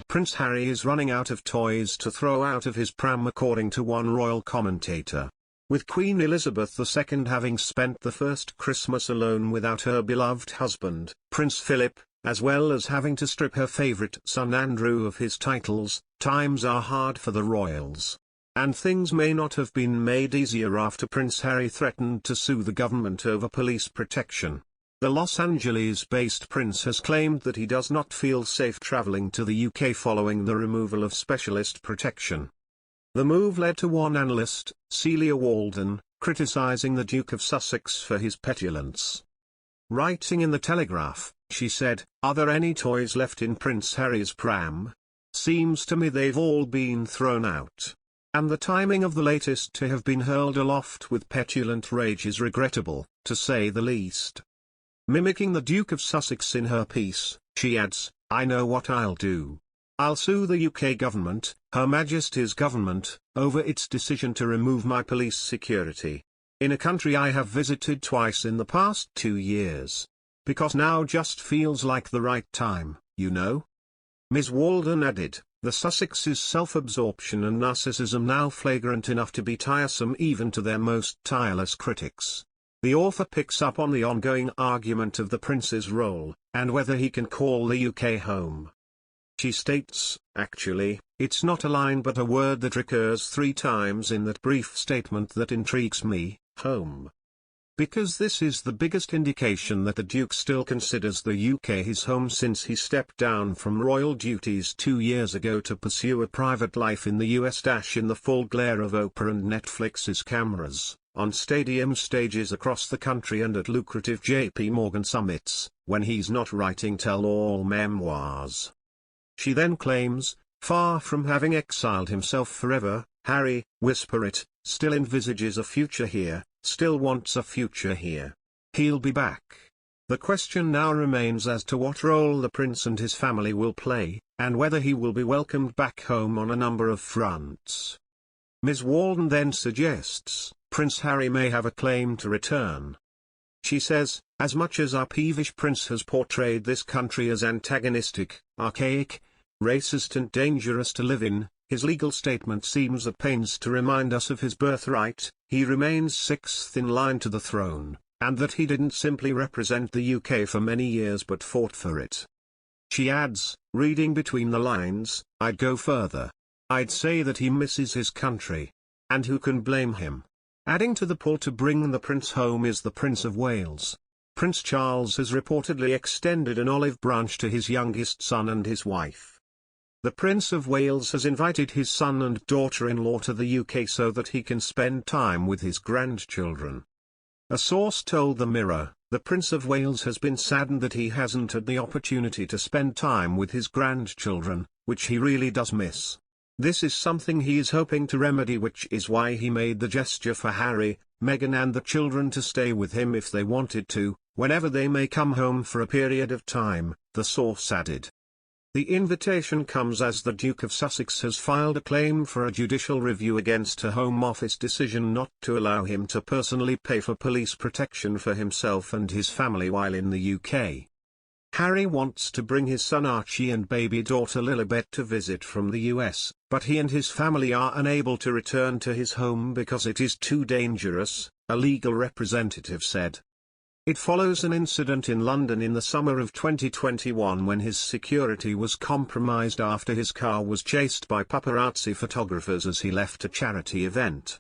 Prince Harry is running out of toys to throw out of his pram, according to one royal commentator. With Queen Elizabeth II having spent the first Christmas alone without her beloved husband, Prince Philip, as well as having to strip her favourite son Andrew of his titles, times are hard for the royals. And things may not have been made easier after Prince Harry threatened to sue the government over police protection. The Los Angeles-based prince has claimed that he does not feel safe travelling to the UK following the removal of specialist protection. The move led to one analyst, Celia Walden, criticising the Duke of Sussex for his petulance. Writing in the Telegraph, she said, "Are there any toys left in Prince Harry's pram? Seems to me they've all been thrown out. And the timing of the latest to have been hurled aloft with petulant rage is regrettable, to say the least." Mimicking the Duke of Sussex in her piece, she adds, "I know what I'll do. I'll sue the UK government, Her Majesty's government, over its decision to remove my police security. In a country I have visited twice in the past 2 years. Because now just feels like the right time, you know." Ms. Walden added, "The Sussexes' self-absorption and narcissism now flagrant enough to be tiresome even to their most tireless critics." The author picks up on the ongoing argument of the prince's role, and whether he can call the UK home. She states, "Actually, it's not a line but a word that recurs 3 times in that brief statement that intrigues me, home. Because this is the biggest indication that the Duke still considers the UK his home since he stepped down from royal duties 2 years ago to pursue a private life in the US. In the full glare of Oprah and Netflix's cameras, on stadium stages across the country and at lucrative JP Morgan summits, when he's not writing tell-all memoirs." She then claims, "Far from having exiled himself forever, Harry, whisper it, still envisages a future here, still wants a future here. He'll be back." The question now remains as to what role the prince and his family will play, and whether he will be welcomed back home on a number of fronts. Ms. Walden then suggests, Prince Harry may have a claim to return. She says, "As much as our peevish prince has portrayed this country as antagonistic, archaic, racist and dangerous to live in, his legal statement seems at pains to remind us of his birthright. He remains 6th in line to the throne, and that he didn't simply represent the UK for many years but fought for it." She adds, reading between the lines, "I'd go further. I'd say that he misses his country. And who can blame him?" Adding to the pull to bring the prince home is the Prince of Wales. Prince Charles has reportedly extended an olive branch to his youngest son and his wife. The Prince of Wales has invited his son and daughter-in-law to the UK so that he can spend time with his grandchildren. A source told the Mirror, "The Prince of Wales has been saddened that he hasn't had the opportunity to spend time with his grandchildren, which he really does miss. This is something he is hoping to remedy, which is why he made the gesture for Harry, Meghan and the children to stay with him if they wanted to, whenever they may come home for a period of time," the source added. The invitation comes as the Duke of Sussex has filed a claim for a judicial review against a Home Office decision not to allow him to personally pay for police protection for himself and his family while in the UK. Harry wants to bring his son Archie and baby daughter Lilibet to visit from the US, but he and his family are unable to return to his home because it is too dangerous, a legal representative said. It follows an incident in London in the summer of 2021 when his security was compromised after his car was chased by paparazzi photographers as he left a charity event.